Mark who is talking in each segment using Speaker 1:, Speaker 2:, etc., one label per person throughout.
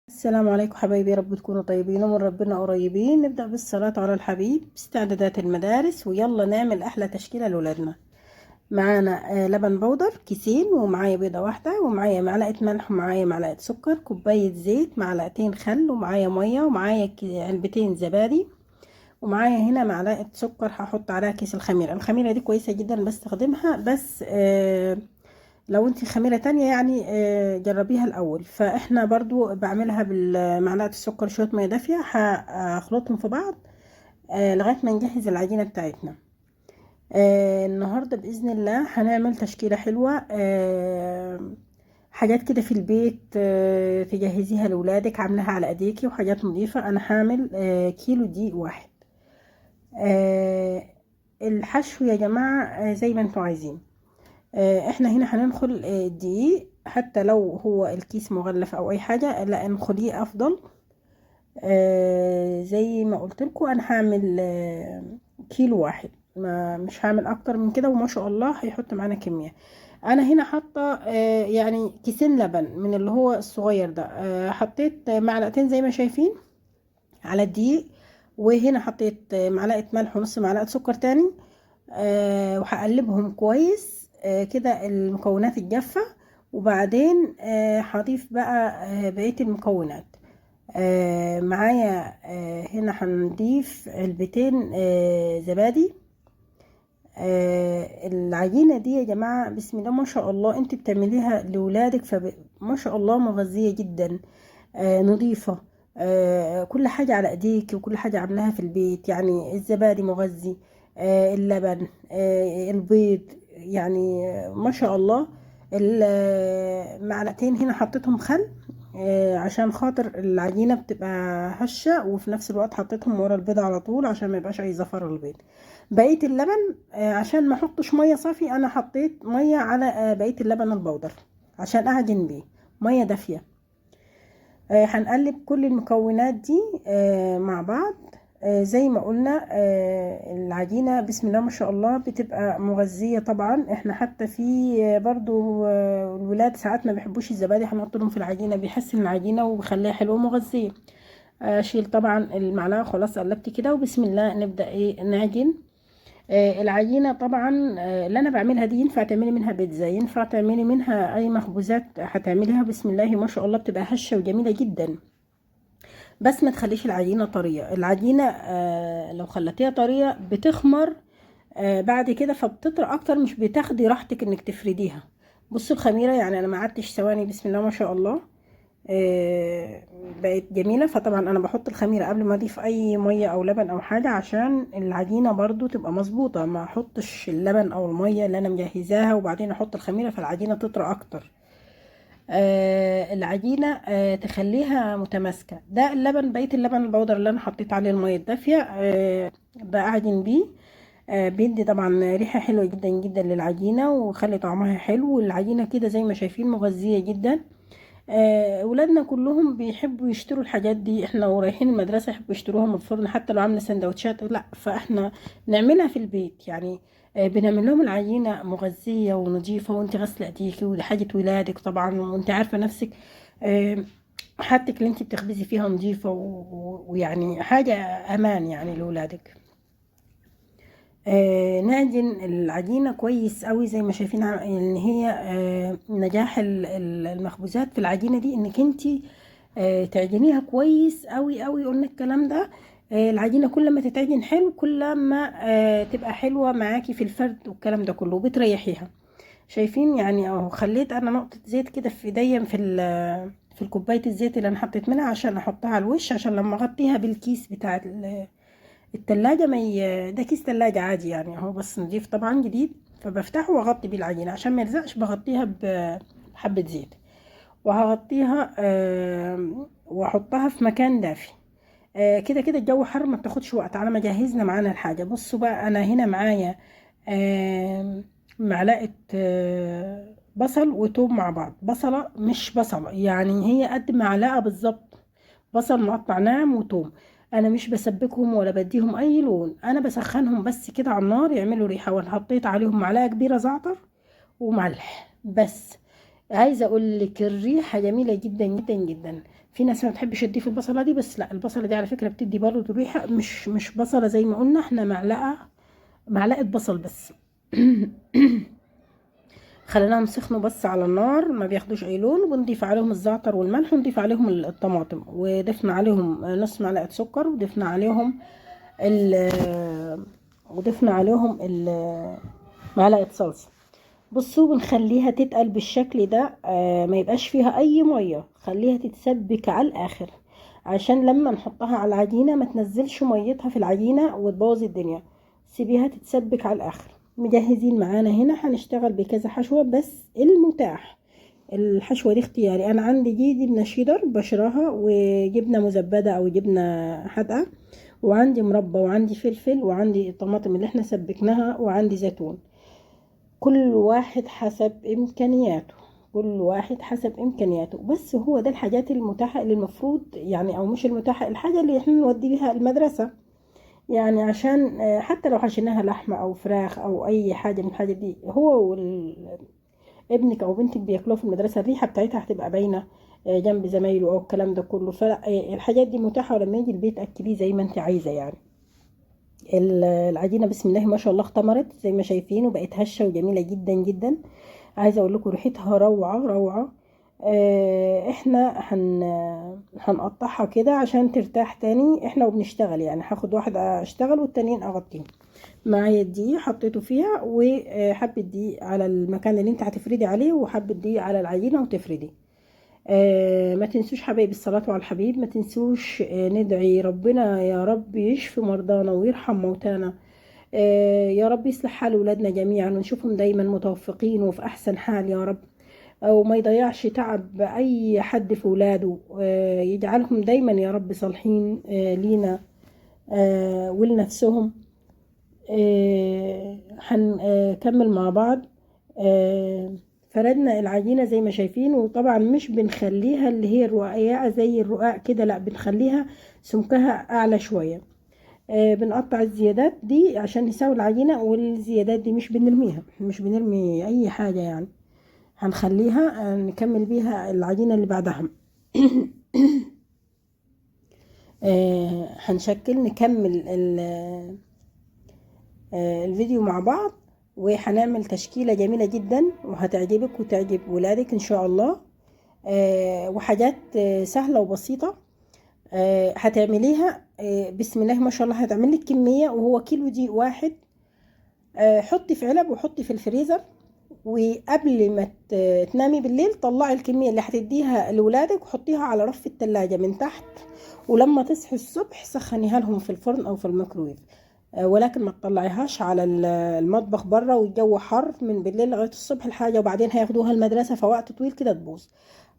Speaker 1: السلام عليكم حبايبي، يا رب تكونوا طيبين ومن ربنا قريبين. نبدأ بالصلاة على الحبيب. استعدادات المدارس ويلا نعمل أحلى تشكيلة لولادنا. معانا لبن بودر كيسين، ومعايا بيضة واحدة، ومعايا معلقة ملح، ومعايا معلقة سكر، كوباية زيت، معلقتين خل، ومعايا مية، ومعايا علبتين زبادي، ومعايا هنا معلقة سكر هحط عليها كيس الخميرة. الخميرة دي كويسة جدا بستخدمها، بس لو انت خميرة تانية يعني جربيها الاول. فاحنا برضو بعملها بالمعلقة السكر شوية مية دافية، هخلطهم في بعض لغاية ما نجهز العجينة بتاعتنا. النهاردة بإذن الله هنعمل تشكيلة حلوة، حاجات كده في البيت تجهزيها لولادك، عاملاها على ايديكي وحاجات نظيفة. انا هعمل كيلو دقيق واحد. الحشو يا جماعة زي ما انتوا عايزين. احنا هنا هننخل الدقيق، حتى لو هو الكيس مغلف او اي حاجة، لا انخليه افضل. زي ما قلت لكم انا هعمل كيلو واحد، ما مش هعمل اكتر من كده، وما شاء الله هيحط معانا كمية. انا هنا حاطه يعني كيسين لبن من اللي هو الصغير ده. حطيت معلقتين زي ما شايفين على الدقيق، وهنا حطيت معلقة ملح ونص معلقة سكر تاني. وهقلبهم كويس كده المكونات الجافة. وبعدين هضيف بقى بقية المكونات. معايا هنا هنضيف علبتين زبادي. العجينة دي يا جماعة بسم الله ما شاء الله انت بتعمليها لولادك، فما شاء الله مغذية جدا، نظيفة. كل حاجة على ايديك، وكل حاجة عاملاها في البيت. يعني الزبادي مغذي، اللبن، البيض، يعني ما شاء الله. المعلقتين هنا حطيتهم خل عشان خاطر العجينة بتبقى هشة، وفي نفس الوقت حطيتهم ورا البيض على طول عشان ما يبقاش اي زفر البيض. بقية اللبن عشان ما احطش مية صافي، انا حطيت مية على بقية اللبن البودر عشان اعجن بيه، مية دافية. هنقلب كل المكونات دي مع بعض. زي ما قلنا العجينة بسم الله ما شاء الله بتبقى مغذية طبعا. احنا حتى في برضو الولاد ساعات ما بيحبوش الزبادي، هنحط لهم في العجينة بيحسن العجينة وبيخليها حلوة ومغذية. اشيل طبعا المعلقة، خلاص قلبت كده، وبسم الله نبدأ ايه نعجن. العجينة طبعا اللي انا بعملها دي ينفع تعملي منها بيتزا، ينفع تعملي منها اي مخبوزات هتعمليها، بسم الله ما شاء الله بتبقى هشة وجميلة جدا. بس ما تخليش العجينة طرية. العجينة لو خلتيها طرية بتخمر بعد كده، فبتطرى اكتر، مش بتاخدي راحتك انك تفرديها. بصوا الخميرة، يعني انا ما قعدتش ثواني، بسم الله ما شاء الله بقت جميلة. فطبعا انا بحط الخميرة قبل ما اضيف اي مية او لبن او حاجة، عشان العجينة برضو تبقى مظبوطة. ما احطش اللبن او المية اللي انا مجهزاها وبعدين احط الخميرة، فالعجينة تطرى اكتر. العجينة تخليها متماسكة. ده اللبن، بقية اللبن البودر اللي انا حطيت عليه المية الدافية بعجن بيه. بيدي طبعا ريحة حلوة جدا جدا للعجينة، وخلي طعمها حلو. والعجينة كده زي ما شايفين مغذية جدا. ولادنا كلهم بيحبوا يشتروا الحاجات دي. احنا ورايحين المدرسة يحبوا يشتروها من الفرن، حتى لو عاملة سندوتشات لا، فاحنا نعملها في البيت يعني. بنعمل لهم العجينة مغذية ونظيفة، وانت غاسلة ايديكي، ودي حاجة ولادك طبعا، وانت عارفة نفسك آه، حاجتك اللي انت بتخبزي فيها نظيفة، ويعني حاجة امان يعني لولادك. نعجن العجينة كويس قوي زي ما شايفين. ان هي نجاح المخبوزات في العجينة دي انك انتي تعجنيها كويس قوي قوي. قلنا الكلام ده. العجينة كل ما تتعجن حلو، كل ما تبقى حلوة معاكي في الفرد والكلام ده كله، بتريحيها. شايفين يعني اهو، خليت انا نقطة زيت كده في ايديا في الكوباية الزيت اللي انا حطيت منها عشان احطها على الوش، عشان لما اغطيها بالكيس بتاع التلاجة ما ده كيس تلاجة عادي يعني اهو، بس نضيف طبعا جديد. فبفتحه واغطي بيه العجينة عشان ما يلزقش، بغطيها بحبة زيت، وهغطيها واحطها في مكان دافي. كده كده الجو حر، ما بتاخدش وقت على ما جهزنا معانا الحاجة. بصوا بقى، انا هنا معايا معلقة بصل وتوم مع بعض. بصلة مش بصلة يعني، هي قد معلقة بالظبط. بصل مقطع ناعم وتوم. انا مش بسبكهم ولا بديهم اي لون، انا بسخنهم بس كده على النار يعملوا ريحة. وانا حطيت عليهم معلقة كبيرة زعتر وملح بس. عايزة اقول لك الريحة جميلة جدا جدا جدا. في ناس ما بتحبش تضيف البصله دي، بس لا، البصله دي على فكره بتدي برضه ريحه، مش بصله زي ما قلنا احنا، معلقه بصل بس. خليناهم سخنوا بس على النار، ما بياخدوش اي لون، ونضيف عليهم الزعتر والملح، ونضيف عليهم الطماطم، وضفنا عليهم نص معلقه سكر، وضفنا عليهم معلقه صلصه. بصوا، بنخليها تتقل بالشكل ده، ما يبقاش فيها اي ميه، خليها تتسبك على الاخر، عشان لما نحطها على العجينه ما تنزلش ميتها في العجينه وتبوظ الدنيا. سيبيها تتسبك على الاخر. مجهزين معانا هنا، هنشتغل بكذا حشوه بس المتاح. الحشوه دي اختياري، انا عندي دي جبنه شيدر بشراها، وجبنه مزبده او جبنه حادقه، وعندي مربى، وعندي فلفل، وعندي الطماطم اللي احنا سبكناها، وعندي زيتون. كل واحد حسب امكانياته، كل واحد حسب امكانياته، بس هو ده الحاجات المتاحة اللي المفروض يعني، او مش المتاحة، الحاجة اللي احنا نودي بيها المدرسة. يعني عشان حتى لو حشيناها لحمة او فراخ او اي حاجة من الحاجات دي، ابنك او بنتك بياكلوها في المدرسة، الريحة بتاعتها هتبقى باينة جنب زمايله او الكلام ده كله. فالحاجات دي متاحة، ولما يجي البيت اكليه زي ما انت عايزة يعني. العجينه بسم الله ما شاء الله اختمرت زي ما شايفين، وبقت هشه وجميله جدا جدا. عايزه اقول لكم ريحتها روعه روعه. احنا هنقطعها كده عشان ترتاح تاني احنا وبنشتغل، يعني هاخد واحده اشتغل والتانيين اغطيهم. معايا الدقيق حطيته فيها، وحبه دقيق على المكان اللي انت هتفردي عليه، وحبه دقيق على العجينه وتفردي. ما تنسوش حبايبي الصلاة على الحبيب، ما تنسوش ندعي ربنا يا رب يشفي مرضانا ويرحم موتانا. يا رب يصلح حال ولادنا جميعا، ونشوفهم دايما متوفقين وفي أحسن حال يا رب. أو ما يضيعش تعب أي حد في ولاده، يجعلهم دايما يا رب صالحين لينا ولنفسهم. هنكمل مع بعض. فردنا العجينة زي ما شايفين، وطبعا مش بنخليها اللي هي الرقيقة زي الرقاق كده، لا، بنخليها سمكها أعلى شوية. بنقطع الزيادات دي عشان نساوي العجينة، والزيادات دي مش بنرمي أي حاجة يعني. هنخليها نكمل بيها العجينة اللي بعدها. هنشكل نكمل الفيديو مع بعض، وهنعمل تشكيلة جميلة جدا وهتعجبك وتعجب ولادك ان شاء الله. وحاجات سهلة وبسيطة هتعمليها. بسم الله ما شاء الله، هتعمل لك كمية، وهو كيلو دي واحد. حطي في علب وحطي في الفريزر، وقبل ما تنامي بالليل طلعي الكمية اللي هتديها لولادك وحطيها على رف التلاجة من تحت، ولما تصحي الصبح سخنيها لهم في الفرن او في الميكرويف. ولكن ما تطلعيهاش على المطبخ بره والجو حر من بالليل لغايه الصبح الحاجه، وبعدين هياخدوها المدرسه فوقت طويل كده تبوظ.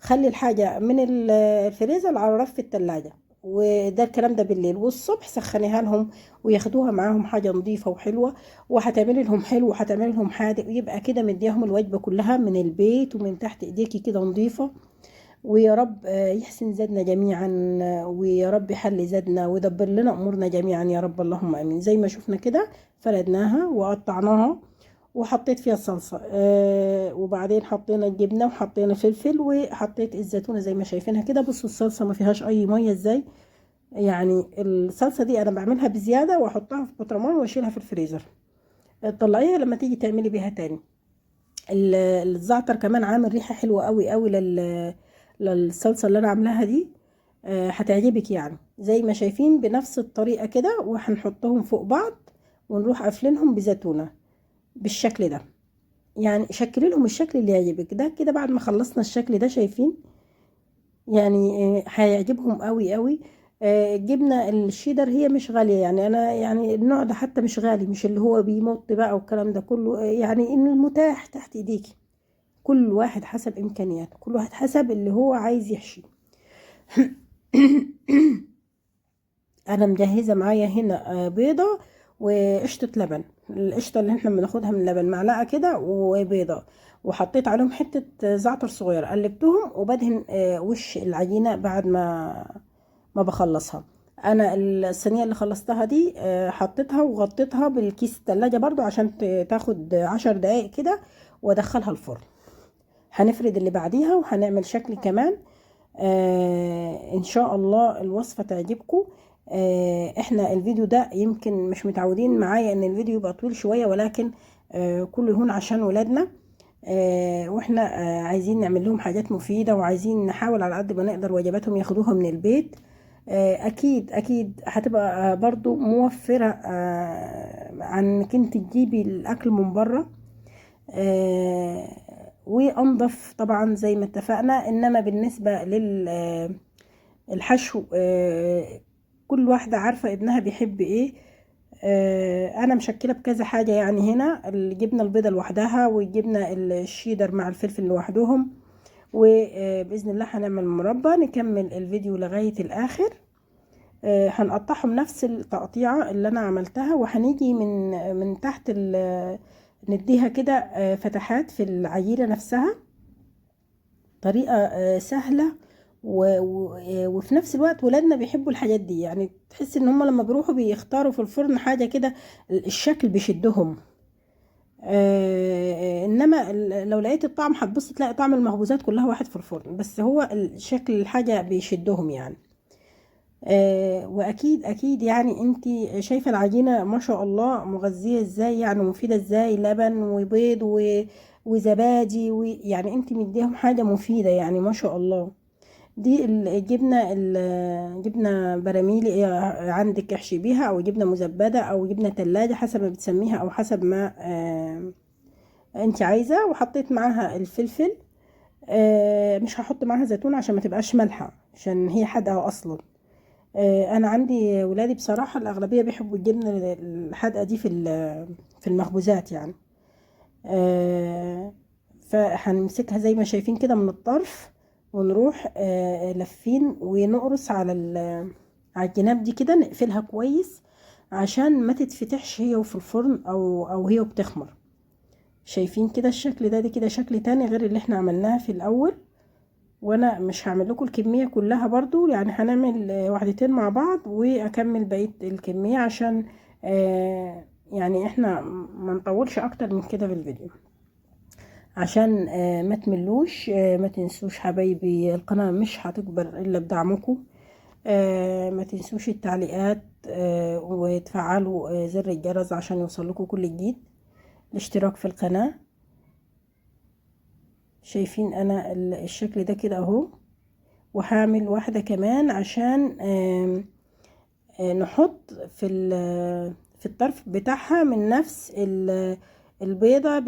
Speaker 1: خلي الحاجه من الفريزر على رف التلاجة، وده الكلام ده بالليل، والصبح سخنيها لهم وياخدوها معاهم حاجه نظيفه وحلوه. وهتعملي لهم حلو وهتعملي لهم حادق، ويبقى كده مديهم الوجبه كلها من البيت ومن تحت ايديكي كده نظيفه. ويا رب يحسن زادنا جميعا، ويا رب يحل زادنا ويدبر لنا امورنا جميعا يا رب، اللهم امين. زي ما شفنا كده فردناها وقطعناها وحطيت فيها الصلصه، وبعدين حطينا الجبنه وحطينا فلفل وحطيت الزيتونه زي ما شايفينها كده. بصوا الصلصه ما فيهاش اي ميه ازاي، يعني الصلصه دي انا بعملها بزياده واحطها في بطرمان واشيلها في الفريزر. طلعيها لما تيجي تعملي بيها تاني. الزعتر كمان عامل ريحه حلوه قوي قوي للصلصه اللي انا عاملاها دي. هتعجبك يعني. زي ما شايفين بنفس الطريقه كده، وهنحطهم فوق بعض ونروح قافلينهم بزيتونه بالشكل ده. يعني شكلي لهم الشكل اللي يعجبك ده كده. بعد ما خلصنا الشكل ده شايفين يعني هيعجبهم قوي قوي. الجبنه الشيدر هي مش غاليه، يعني انا يعني النوع ده حتى مش غالي، مش اللي هو بيمط بقى والكلام ده كله، يعني ان المتاح تحت ايديكي. كل واحد حسب امكانياته، كل واحد حسب اللي هو عايز يحشي. انا مجهزه معايا هنا بيضه وقشطه لبن. القشطه اللي احنا بناخدها من اللبن معلقه كده وبيضه، وحطيت عليهم حته زعتر صغير، قلبتهم وبدهن وش العجينه بعد ما بخلصها. انا الصينيه اللي خلصتها دي حطيتها وغطيتها بالكيس التلاجة برضو عشان تاخد 10 دقايق كده، وادخلها الفرن. هنفرد اللي بعديها وهنعمل شكل كمان. ان شاء الله الوصفة تعجبكم. احنا الفيديو ده يمكن مش متعودين معايا ان الفيديو يبقى طويل شوية، ولكن كله يهون عشان ولادنا. واحنا عايزين نعمل لهم حاجات مفيدة، وعايزين نحاول على قد ما نقدر وجباتهم ياخدوها من البيت. اكيد اكيد هتبقى برضو موفرة عن انك انت تجيبي الاكل من بره. وانضف طبعا زي ما اتفقنا. انما بالنسبة للحشو، كل واحدة عارفة ابنها بيحب ايه. انا مشكله بكذا حاجه، يعني هنا الجبنه البيضاء لوحدها، والجبنه الشيدر مع الفلفل لوحدهم. وباذن الله هنعمل مربى. نكمل الفيديو لغايه الاخر. هنقطعهم نفس التقطيعه اللي انا عملتها، وهنيجي من تحت نديها كده فتحات في العجينه نفسها. طريقه سهله، وفي نفس الوقت ولادنا بيحبوا الحاجات دي. يعني تحس ان هم لما بيروحوا بيختاروا في الفرن حاجة كده الشكل بيشدهم. انما لو لقيت الطعم هتبص تلاقي طعم المخبوزات كلها واحد في الفرن، بس هو الشكل الحاجة بيشدهم يعني. واكيد اكيد يعني انت شايفة العجينة ما شاء الله مغذية ازاي، يعني مفيدة ازاي. لبن وبيض وزبادي، ويعني انت مديهم حاجة مفيدة يعني ما شاء الله. دي الجبنة، الجبنة براميلي، عندك احشي بيها، او جبنة مزبدة، او جبنة تلاجة حسب ما بتسميها، او حسب ما انت عايزة. وحطيت معاها الفلفل. مش هحط معاها زيتون عشان ما تبقاش مالحة، عشان هي حادقة اصلا. انا عندي ولادي بصراحة الاغلبية بيحبوا الجبنة الحادقة دي في المخبوزات يعني. فهنمسكها زي ما شايفين كده من الطرف، ونروح لفين ونقرص على الجناب دي كده، نقفلها كويس عشان ما تتفتحش هي وفي الفرن او هي وبتخمر. شايفين كده الشكل ده؟ دي كده شكل تاني غير اللي احنا عملناها في الاول. وانا مش هعمل لكم الكمية كلها برضو، يعني هنعمل واحدتين مع بعض واكمل بقية الكمية، عشان يعني احنا ما نطولش اكتر من كده في الفيديو، عشان ما تملوش. ما تنسوش حبايبي، القناة مش هتكبر الا بدعمكم. ما تنسوش التعليقات، وتفعلوا زر الجرس عشان يوصلكوا كل جديد. الاشتراك في القناة. شايفين انا الشكل ده كده اهو. وهعمل واحدة كمان عشان نحط في الطرف بتاعها من نفس البيضة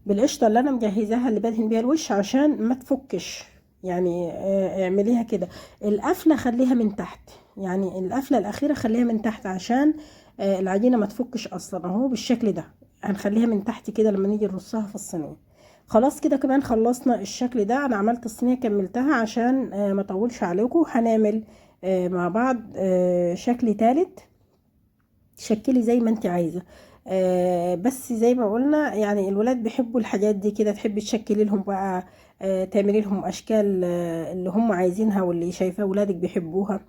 Speaker 1: بالقشطه اللي انا مجهزاها، اللي بدهن بيها الوش عشان ما تفكش. يعني اعمليها كده. القفله خليها من تحت، يعني القفله الاخيره خليها من تحت عشان العجينه ما تفكش اصلا. اهو بالشكل ده هنخليها من تحت كده لما نيجي نرصها في الصينيه. خلاص كده كمان خلصنا الشكل ده. انا عملت الصينيه كملتها عشان ما اطولش عليكم. هنعمل مع بعض شكل تالت. تشكلي زي ما انت عايزه. بس زي ما قلنا يعني الولاد بيحبوا الحاجات دي كده. تحبي تشكلي لهم بقى، تعملي لهم اشكال اللي هم عايزينها واللي شايفاه ولادك بيحبوها.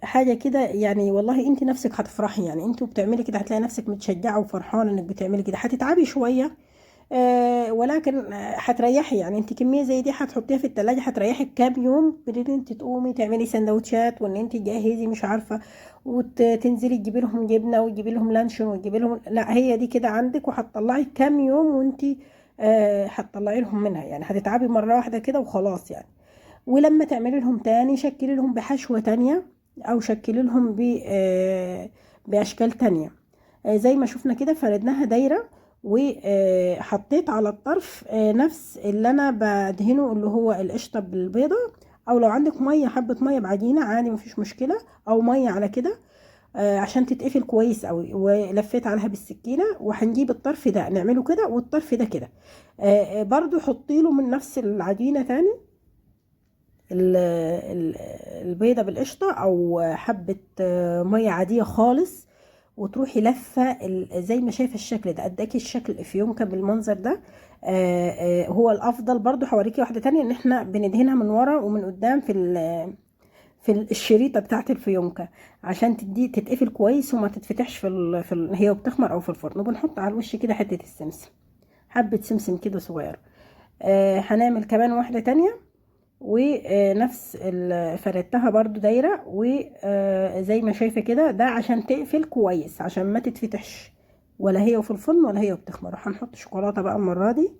Speaker 1: حاجه كده يعني. والله انت نفسك هتفرحي، يعني انت وبتعملي كده هتلاقي نفسك متشجعه وفرحانه انك بتعملي كده. هتتعبي شويه ولكن هتريحي. يعني انت كميه زي دي هتحطيها في التلاجة هتريحك كام يوم، بدل انت تقومي تعملي سندوتشات، وان انت تجهزي مش عارفه، وتنزلي تجيبي لهم جبنه وتجيبي لهم لانشون وتجيبي لهم. لا، هي دي كده عندك وهتطلعي كام يوم، وانت هتطلعي لهم منها. يعني هتتعبي مره واحده كده وخلاص يعني. ولما تعملي لهم تاني شكلي لهم بحشوه تانية، او شكلي لهم باشكال تانية. زي ما شفنا كده فردناها دايره، وحطيت على الطرف نفس اللي انا بدهنه اللي هو القشطه بالبيضه. او لو عندك ميه، حبه ميه بعجينه عادي مفيش مشكله، او ميه على كده عشان تتقفل كويس قوي. ولفيت عليها بالسكينه. وهنجيب الطرف ده نعمله كده، والطرف ده كده. برضو حطي له من نفس العجينه تاني البيضه بالقشطه، او حبه ميه عاديه خالص. وتروحي لفه زي ما شايفه الشكل ده. اداكي الشكل في يومك بالمنظر ده. هو الافضل. برضو هوريكي واحده تانية ان احنا بندهنها من ورا ومن قدام في الشريطه بتاعه الفيونكه، عشان تتقفل كويس وما تتفتحش هي وبتخمر او في الفرن. وبنحط على الوش كده حته السمسم، حبه سمسم كده صغيره. هنعمل كمان واحدة تانية، ونفس فردتها برضو دايرة، وزي ما شايفة كده، ده عشان تقفل كويس عشان ما تتفتحش ولا هي في الفرن ولا هي بتخمر. هنحط شوكولاتة بقى المرة دي،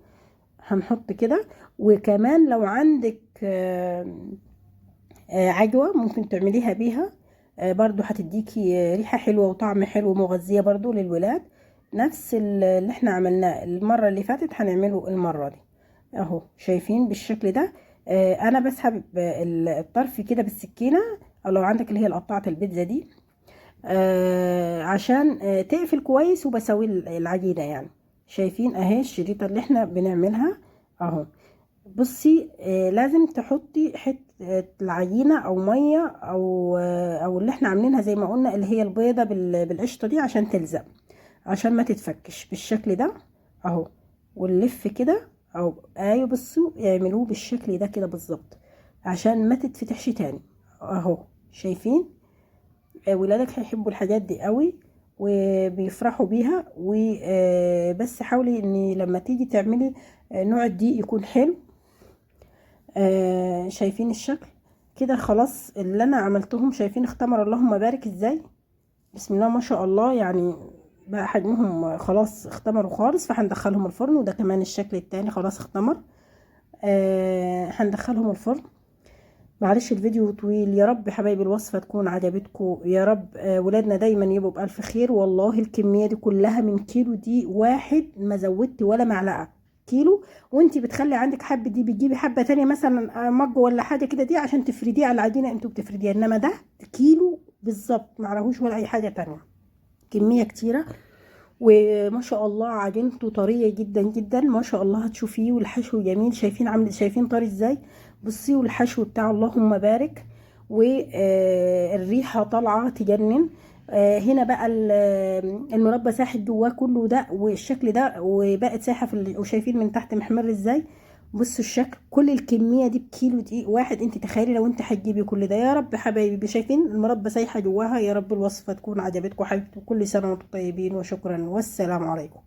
Speaker 1: هنحط كده. وكمان لو عندك عجوة ممكن تعمليها بيها، برضو هتديكي ريحة حلوة وطعم حلو ومغذية برضو للولاد. نفس اللي احنا عملناه المرة اللي فاتت هنعمله المرة دي اهو. شايفين بالشكل ده؟ انا بسحب الطرف كده بالسكينة، او لو عندك اللي هي القطعة البيتزا دي، عشان تقفل كويس، وبسوي العجينة يعني. شايفين اهي الشريطة اللي احنا بنعملها اهو. بصي لازم تحطي حته العجينه او ميه، او اللي احنا عاملينها زي ما قلنا اللي هي البيضه بالقشطه دي عشان تلزق، عشان ما تتفكش بالشكل ده اهو. ونلف كده، او ايوه بصوا اعملوه بالشكل ده كده بالظبط عشان ما تتفتحش تاني اهو. شايفين؟ ولادك هيحبوا الحاجات دي قوي وبيفرحوا بيها. وبس حاولي ان لما تيجي تعملي نوع الدقيق يكون حلو. شايفين الشكل كده؟ خلاص اللي انا عملتهم شايفين اختمر اللهم بارك ازاي، بسم الله ما شاء الله. يعني بقى حجمهم خلاص اختمروا خالص، فهندخلهم الفرن. وده كمان الشكل التاني خلاص اختمر. هندخلهم الفرن. معلش الفيديو طويل. يا رب حبايبي الوصفة تكون عجبتكم، يا رب ولادنا دايما يبقوا بألف خير. والله الكمية دي كلها من كيلو دي واحد، ما زودت ولا معلقة. كيلو. وانتي بتخلي عندك حبة دي، بتجيبي حبة تانية مثلا مج ولا حاجة كده دي عشان تفرديه على العجينة انتوا بتفرديها، انما ده كيلو بالظبط معلهوش ولا اي حاجة تانية. كمية كتيرة. وما شاء الله عجينته طريه جدا جدا ما شاء الله، هتشوفيه. والحشو جميل. شايفين عامل، شايفين طري ازاي؟ بصي والحشو بتاعه اللهم بارك. والريحه طالعه تجنن. هنا بقى المربى ساحت جواه كله ده والشكل ده، وبقت سايحه وشايفين من تحت محمر ازاي. بصوا الشكل. كل الكميه دي بكيلو دقيق واحد. انت تخيلي لو انت هتجيبي كل ده. يا رب حبايبي شايفين المربى سايحه جواها. يا رب الوصفه تكون عجبتكم حبيبتي، كل سنه وانتم طيبين، وشكرا والسلام عليكم.